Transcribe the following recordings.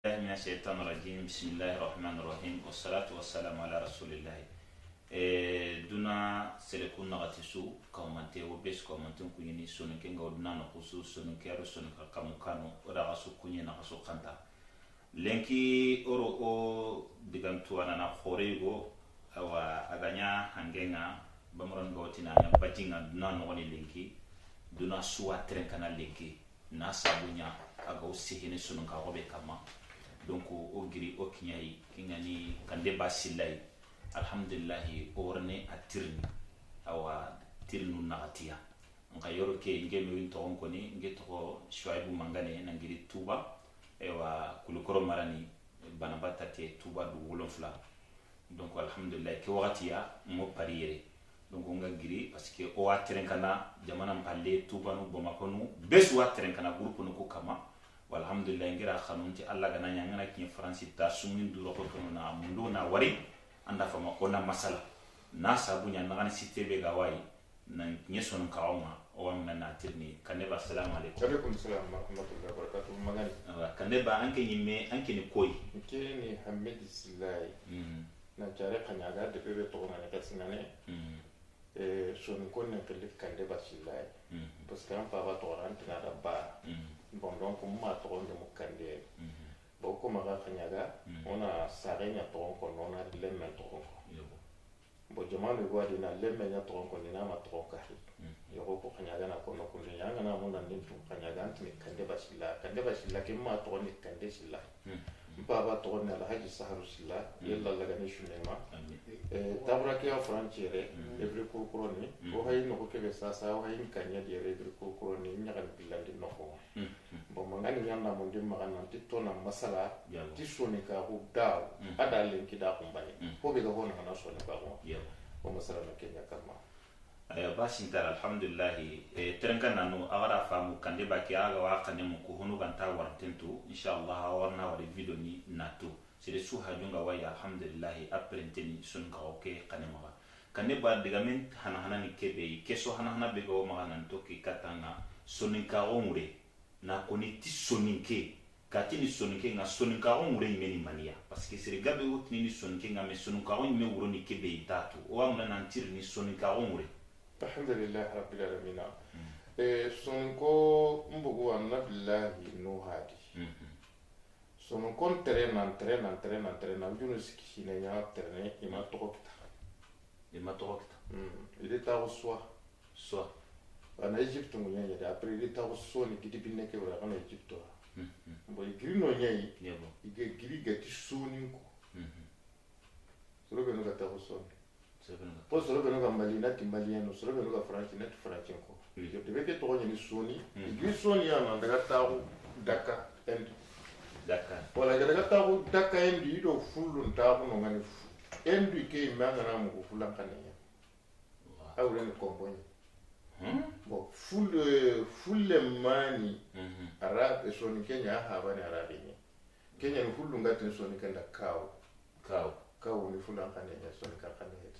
من الشيطان الرجيم بسم الله الرحمن الرحيم والصلاة والسلام على رسول الله دونا سلكون نغتسو كومنتي وبس كومنتون كوني سونكين غودنا نخصو سونكيرو سونكا كاموكانو ورغاسو كوني نغاسو خانتا lenki oro o digantu anana khorego awa aganya hangenga bamuran gawtina nya batinga duna no woni lenki duna suwa trenkana lenki na sabunya aga usihine sunun ka robe kama donc o giri o kinyai kingani kande basilai alhamdulillah orne atirni awa tirnu nagatia nka yoro ke ngeme winto onkoni ngeto shuaibu mangane nangiri tuba ewa kulukoro marani banabata te tuba du wolofla donc alhamdulillah ke wakati ya mo pariere donc on ga giri parce que o atrenkana jamana mpalle tuba no bomakonu besu atrenkana groupe no ko kama walhamdulillah ngira khanunti alla gana nyangana ki france ta sumin du roko to na mundo na wari anda fama ona masala na sabu nya ngana sitebe gawai na nyeson kaoma o amna na tirni kaneba assalamu alaikum alaikum salam wa rahmatullahi wa barakatuh magani kaneba anke nyimme anke ni koy ke ni hamid silai na jare kanyaga de bebe to ngane katsingane son konne kele kaneba silai parce que on pa va to rantina da ba bon donc ma to nde mo kande bo ko maga kanyaga ona sarenya to ko nona lemme to ko bo jamanu gwadi na lemme nya to ko ni na ma to ka yoko ko kanyaga na kono ko nyanga na mo na ni to kanyaga antini kaneba silla ke ma to ni kande silla baba to ni ala haji saharu silla yalla laga ni shunema tabrake ya franchire every kurkuroni o hay no ko kebe sasa o hay kanya di every kurkuroni nyaga bilandi no ko bo mangani nyanda mo ndim magana titto na masala tisoni ka ko daw ada lenki da kumbani ko be ga hono na so ne ba ko o masala na kenya kama basi ntara alhamdulillah terenka nanu agara famu kande baki aga wa kane mu ko hono ganta wartentu inshallah warna wali video ni natu sire su hajunga wa ya alhamdulillah aprenteni sun ka oke kane ma kane ba digamen hana ni kebe keso hana be go ma nan to ki katanga soninka omure na koniti soninke katini soninke nga soninka omure imeni mania parce que sire gabe wotni ni soninke nga me soninka omure me wuro ni kebe itatu o amna nan tir ni soninka omure alhamdulillah rabbil alamin sonko mbugu anna billahi no hadi sonko terena junu sikine nya terene ima tokta il est à soit en Égypte mo nya ya après il est à soit ni kiti binne ke wala en Égypte bo grino nya yi ige giri gati soni ko solo be no gata so po solo be no ga malina timbaliano solo be no ga franchina tu franchenko je te veke to ni soni igi soni ya na daga tawo daka end Dakar wala daga tawo daka endi do fulun tawo no ngani endu ke manga na mo fulan kanenya awre ni komponi bo fulle mani arab soni kenya ha bani arabi ni kenya ni fullu ngati soni kanda kaw ni fulan kanenya soni ka kanenya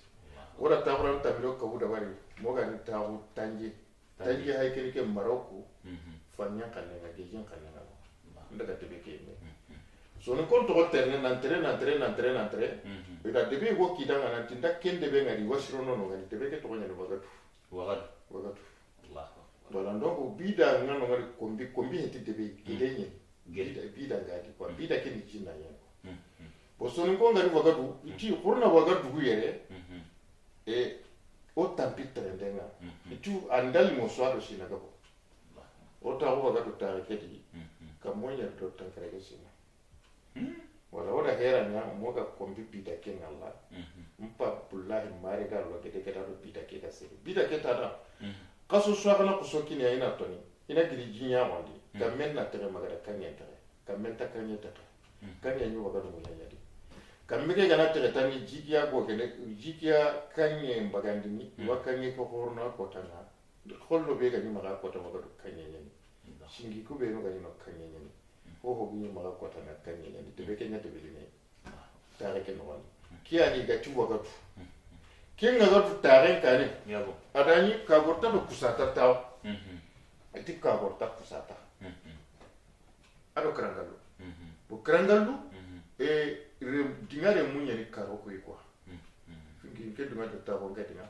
wala tawran tamiro ka wuda bari moga ni tawo tanje hay ke maroko fanya kanenya gejin kanenya ndaga tebe ke me so ne kon to terne nan tre ida debe go kidanga nan tinda kende be ngari wasiro no ngari tebe ke to nyane wagatu Allah wala ndoko bida ngano ngari kombi heti tebe gidenye bida ngadi kwa bida ke ni china yen bo so ne kon ngari wagatu iti kurna wagatu yere o tampi trendenga itu andal mo swaro sina gabo o ta ho wagatu ta kedi kamonya do tankare sina wala wada hera nya moga kombi bida ke ngalla mpa bullahi mari ga lo kede keda do bida ke ka sere bida ke tada kaso swagana kusoki ne ina toni ina gidi jinya wandi kamen na tere magara kanya tere kamen ta kanya tere kanya nyu wagatu mo yadi kamike gana tere tani jikia go kene jikia kanye mbagandini wakanye ko horna ko tanga hollo be ga ni maga ko to magadu kanye nyani shingi ku be no ga ni no kanye nyani ho bi maga ko tanga kanye nyani to be kenya to be ni tare ke no wani kiya ni ga tu wagatu kenga ga tu tare kane yabo adani ka gorta do kusata taw ati ka gorta kusata ado karangalo bo karangallu e dingare munya ni karo ko quoi fingi ke dunga to ta ko ngatinga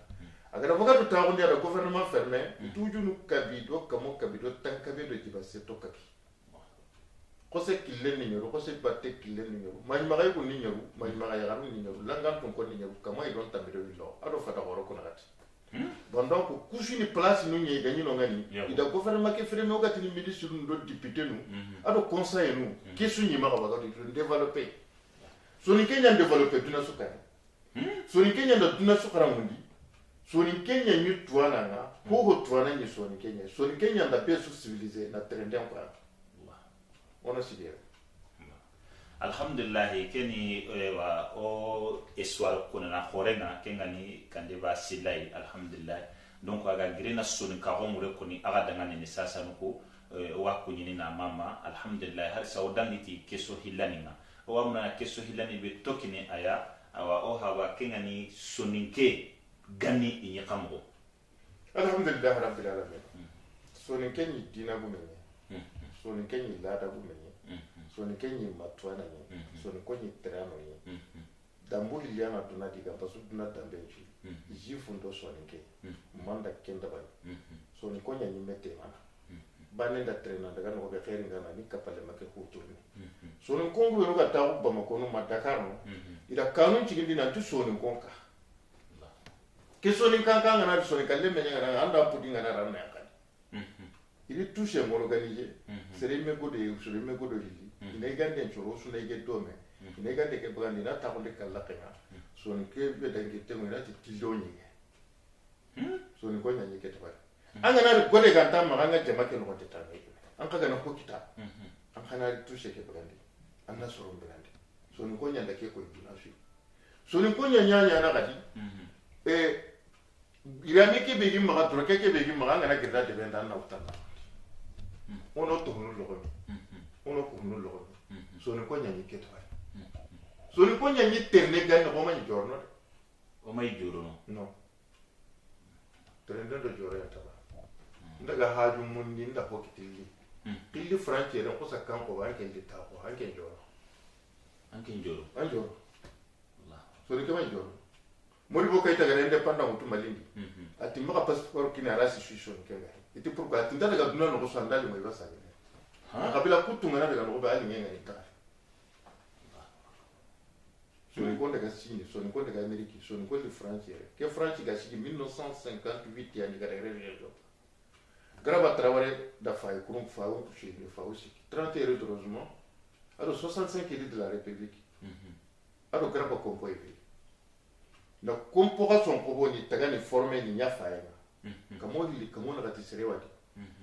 agara foka to ta ko ndia gouvernement fermé tujunu kabido kamo kabido tankabe do jiba se to kaki ko se kille ni nyoro ko se batte kille ni nyoro majmaga ko ni nyoro majmaga ya garu ni nyoro langan ton ko ni nyoro kama i don tambe do lo ado fata ko ko nakati bon donc kushi ni place nu nyi ganyi no ngani ida gouvernement ke fermé o gatini ministre nu do député nu ado conseil nu ke su nyi ma ko ba do développer soni kenya développer duna sukari soni kenya da duna sukara mundi soni kenya ni tuana nga ko tuana ni soni kenya da peso civilisé na trendem kwa ona sidia alhamdulillah keni wa o eswal kuna na khorenga kengani kande ba silai alhamdulillah donc aga grena soni ka romure koni aga dangane ni sasa nuko wa kunyini na mama alhamdulillah har saudaniti keso hilaninga o amna keso hilani be tokini aya awa o hawa kengani soninke gani inyakamgo alhamdulillah rabbil alamin soninke ni dina bumenye soninke ni lada bumenye soninke ni matwana ni soninko ni terano ni dambu hiliana duna diga basu duna dambeji jifu ndo soninke manda kenda bani soninko ni mete mana banenda trena daga no be khairin gana ni kapale make hutuni sonin kongu yo ga taw ba makono madakar no ida kanun cigindi na tu sonin konka ke sonin kanka ngana sonin kalle me ngana anda pudi ngana ranna yakani ili touche mo organiser sere me godo hili ina gande choro su na ge dome ina gande ke brandi na ta ko de kala kena sonin ke be dangi temo na ti tiloni sonin ko nyanyi ke tabari angana gode ganta maganga jamake no teta an kaga na ko kita an kana touche ke brandi an na soro brandi sonin ko nyanda ke ko dina fi sonin ko nyanya na gadi irami ke begi maga troke ke begi maga ngana girda de benda na utana ono to hunu logo ono ko hunu logo sonin ko nyanyi ke to sonin ko nyanyi terne gan ko ma jorno o mai juro no terne do joro ya taba ndaga haju mundi nda ko kitili killi franche ren ko sakkan ko ban ken ditta ko hanken joro an joro Allah so de kama joro mori bo kayta gare independant mutu malindi ati maka passeport kina rasi situation kenga iti pourquoi ati ndaga duna no ko sandali mo ibasa ha kabila kutunga na daga no ba ali ngenga ni ta so ni konde ga sini so ni konde ga ameriki so ni konde france ke france ga sini 1958 ya ni ga rejo graba Traoré da fay kurum fawo chez le fawo si 30 euros heureusement alors 65 édits de la république alors graba kompo evi na kompo ga son kobo ni tagani formé ni nya fayena kamo na gatisere wadi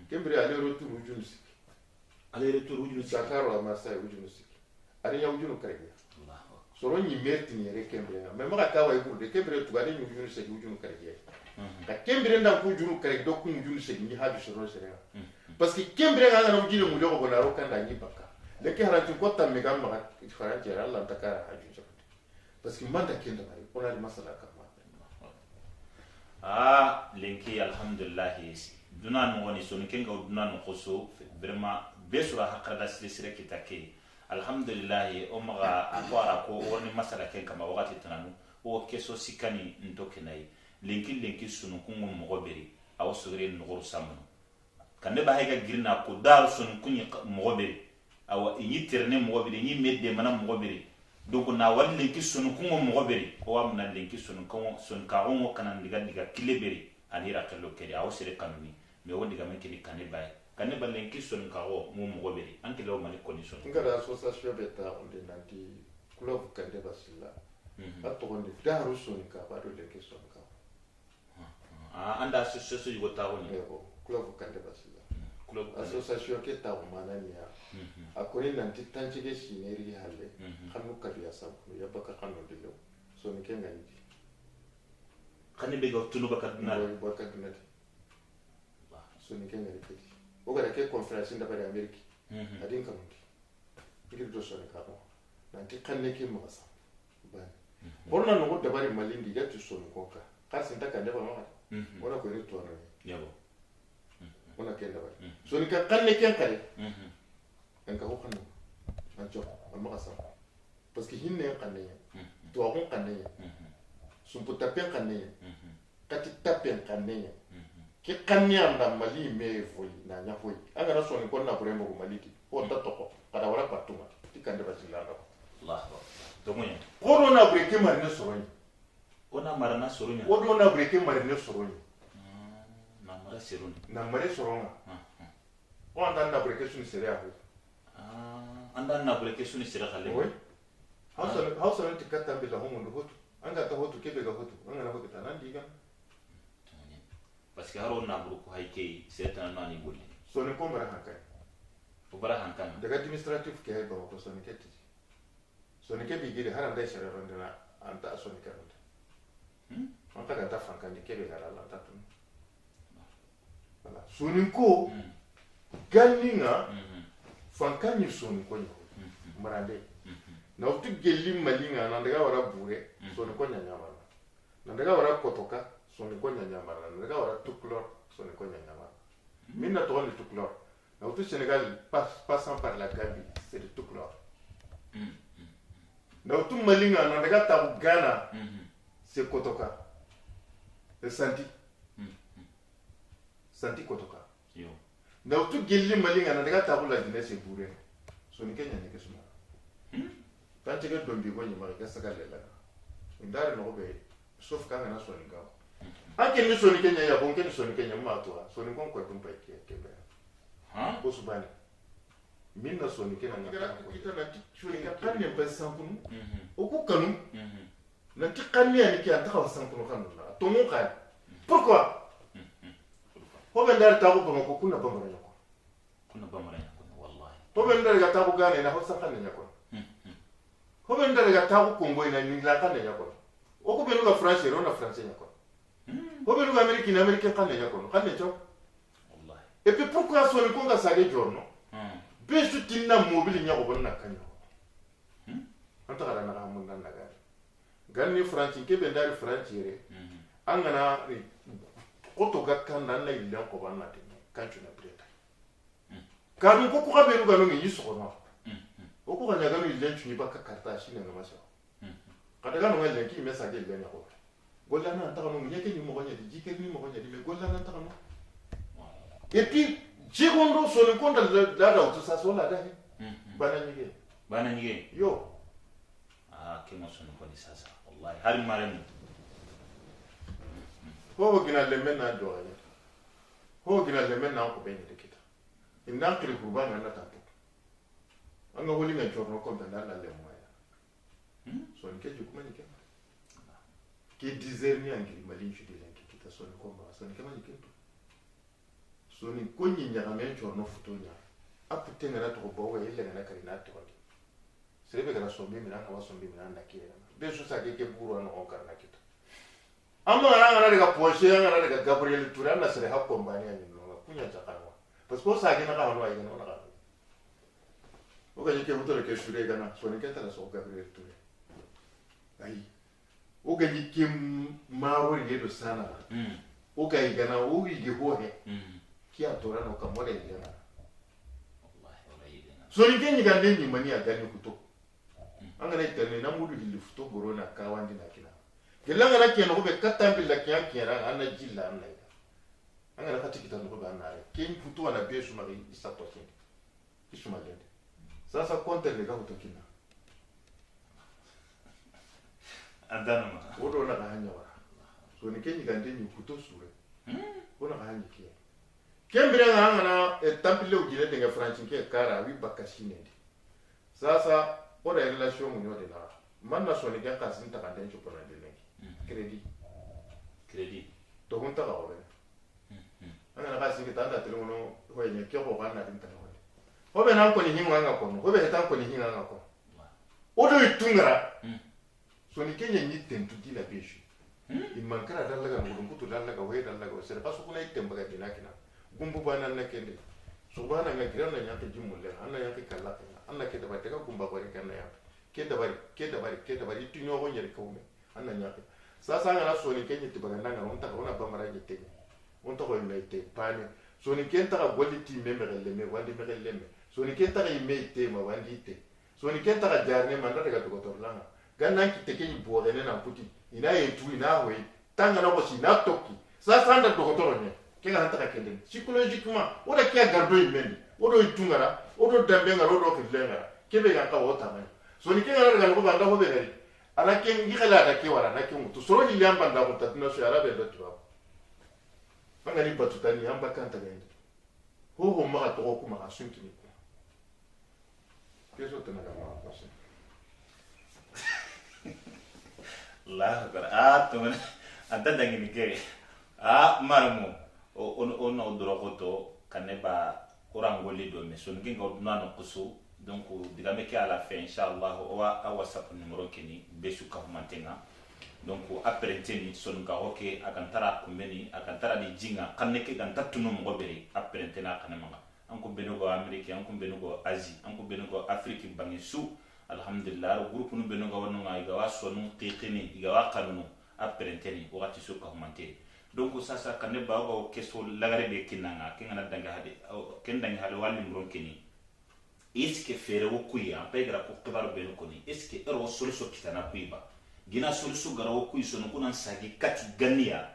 kembre aller retour ujunsi Dakar wa Marseille ujunsi ari ya ujunu karege soro ni merti ni re kembre mais maka tawa ikurde kembre tugade ni ujunsi ujunu karege ka kembre nda ku ujunu karege do ku ujunu se ni hadu soro sere parce que kembre ga na ujunu mu jogo na ro kanda ni baka leke harati ko tamme ga maka faranti Allah takara haju parce que manda kenda bari on a le masala kama lenki alhamdulillah dunan woni soni kenga dunan khoso vraiment besura hakada sire kitake alhamdulillah o maga akwara ko woni masala ken kama wakati tananu o keso sikani ntokenai lenki sunu kungo mogoberi aw sugre ngor samno kande ba hayga girna ko dal sunu kunyi mogoberi aw inyi terne mogoberi ni medde mana mogoberi donc na wal lenki sunu kungo mogoberi o amna lenki sunu kungo sun ka ongo kanan diga kileberi anira kello kedi aw sire kanuni me wodi ga menki kane ba lenki sunu ka o mo mogoberi anke law mali condition ngara association beta on de nanti club kande basilla atto on de daru sunu ka ba do lenki sunu ka anda association yugo tawoni club kande basilla club association ke taw manania akoni nanti tanchige sineri halle khanu kabiya sabu ya baka khanu dilo so ni kenga ni khani be go tunu baka dina so ni kenga ni kiti o gara ke conference nda bari ameriki adin kamundi ngir do so ni ka no nanti khanne ke mo sa ban borna no go dabari malindi ya tu so ni konka kasi ntaka ndeba mama ona ko ni to na yabo ona kenda bari so ni ka khanne ke kare en ka ko khanu anjo amma kasa parce que hinne kanne to agon kanne sumpu tapen kanne kati tapen kanne ke kanne anda mali me foi na nya foi anga na so ni konna burembo ko maliti o ta toko kada wala patuma tikande basilanda Allah to moyen ko na breke marine soroni ona marana sorunya o na breke marine soroni na mara seruni na mare soronga o anda na breke suni sere aho anda na breke suni sere khale oui hausa nti kata bila homo ndo hotu anga ta hotu kebe ga hotu anga na hotu tanandi ga parce que haro na buru ko haike seta na ni bolli so ne ko mara hankai o bara hankan daga administrative ke ba ko so ne keti so ne kebi gidi haran dai shere rondana anta so ne karanta on ta ta fankan ni kebe ga la ta tun voilà so ne ko gallinga fankan ni so ne ko ni marande na utu gelli malinga na daga wara bure so ne ko nyanya mara na daga wara kotoka so ne ko nyanya mara na daga wara tuklor so ne ko nyanya mara minna to ni tuklor na utu Sénégal passant par la Gambie c'est le tuklor na utu malinga na daga ta Ghana c'est kotoka le santi kotoka yo na utu gelli malinga na daga ta la Guinée c'est bure so ne kenya ne kesuma quand tu es dombi ko ni mari ka saka lela ndare no be sauf quand na so ni ga anke ni so ni kenya ya bonke ni so ni kenya ma to so ni kon ko tumpa ke be ko subani minna so ni kenya ngara kita na churi ka kanne ba sampunu o ku kanu na ti kanne ni ki anta ka sampunu kanu na to mo ka pourquoi ho ben dar ta ko ko kuna ba mara ko wallahi ho ben dar ga ta ko gane na ho sakane nya ko ko ben daga ta ko kongo ina ni la kan ya ko o ko be no France ro na France ya ko ko be no Amerique na Amerique kan ya ko kan ya ko wallahi et puis pourquoi so ni ko ga sage jorno be su tinna mobile nya ko bonna kan ya anta kala na mun nan daga ganni France ke be ndari France re an gana ko to ga kan nan na illa ko banna tin kan tuna breta kan ko ga be no ga no ni so ko o ko kanya gano ile nchuni baka karta shine na masha kada gano ngale ki mesa ke ile nyako golla na ntaka no nyeke ni mo gonya di jike ni mo gonya di me golla na ntaka no et puis secondo so le konda la auto sa so la dahi bana nyige yo ke mo so no ni sasa wallahi har maremu ho gina le menna do ya ho gina le menna ko be ni kita indan kiri kurbana na tapo anga woli ngai chorno ko benda la le moya so nke jukuma ni ke dizer ni angi malin chudi le kita so ni ko ba so ni kama ni keto so ni ko ni nya ngamen chorno futonya apute ngara to bo wa ile ngana kari na to sebe kana so mimi na ka so mimi na kire be so sa ke buru na o karna kita amma ngara daga poshe ngara daga Gabriel Turan na sere hakko mbani ani no kunya chakanwa parce que sa ke na ka no ai no na oga yake mutore ke shure gana so ne kenta so Gabriel Touré ai oga yake maro yedo sana oga igana o yige hohe ki atora no kamore igana wallahi wala yidena so ni kenyi gande ni mani agani kuto anga ne terne na mudu hili futo borona kawandi na kina gelanga na keno be katambi la kyan kera ana jilla ana anga na katikita no ba na ken futo na besu mari isato kin isuma lende sasa konte le ga utokina adana ma wodo na hanya wa so ni kenyi gande ni kuto sure ona ga hanya kiya kembere nga na tampile ugile denga franchinke kara wi bakashine sasa ora relation mu nyode na manna so ni ga kasin ta kande ncho pona de lengi credit to hunta ga ore ana ga singi tanda telemono ho yenye kyo ga na dinta hobe nan ko ni hinga nga ko hobe hetan ko ni hinga nga ko odo itungara so ni kenya ni tentu dila beshu imankara dalaga ngudum kutu dalaga we dalaga sere paso kuna itembaga dinakina gumbu bana na kende subhana nga girana nyaka jimulle anna yaka kala anna ke dabate ka gumba bari kana ya ke dabari tunyo go nyere ko me anna nyaka sasa nga na so ni kenya tibaga ndanga onta ko na bamara jete onta ko imete pane so ni kenta ka golli ti memere le me wandi mere le me so ni kenta ka imete ma wandi te so ni kenta ka jarne man daga dogotor langa ganna ki teke ni bo ne na puti ina yetu ina we tanga na ko si na tokki sa sanda dogotor ne ke ga hanta ka kende psychologiquement o da kiya gardo imendi o do itungara o do dambe ngara o do filengara ke be ga ka wota man so ni ke ngara ga ko banda ko be gari ala ke ngi kala da ke wara na ke mutu so ni liamba nda ko tatna so yara be betu banga ni batutani amba kanta ga ende ho ma to ko ma sunki ni keso tena ga ma pase la gara to anda dangi ni kere marmo o no drogoto kaneba orangoli do me son ginga oduna no kusu donc diga me ke à la fin inchallah o wa whatsapp numéro kini besu ka mantenga donc après teni son ga hoke akantara kumbeni akantara di jinga kanne ke ganta tunu mo beri après tena kanema anko benugo amerique anko benugo asie anko benugo afrique bangi su alhamdulillah groupe nu benugo wonu ngai ga wasonu tiqini ga waqanu après teni wakati su ka mantenga donc ça kanne ba go keso lagare be kinanga kingana danga hade ken danga hade walli mron kini est-ce que fere wo kuya pegra ko kibar be no koni est-ce que ero solution kitana kuiba gina solution gara wo kuyi sono kunan sagi kati ganiya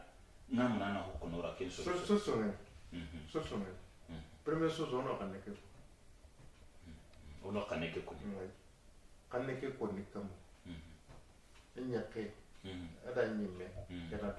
ngamna na hokonora ken solution so premier chose on kanne ke ko ni kam nyake ada nyimme kana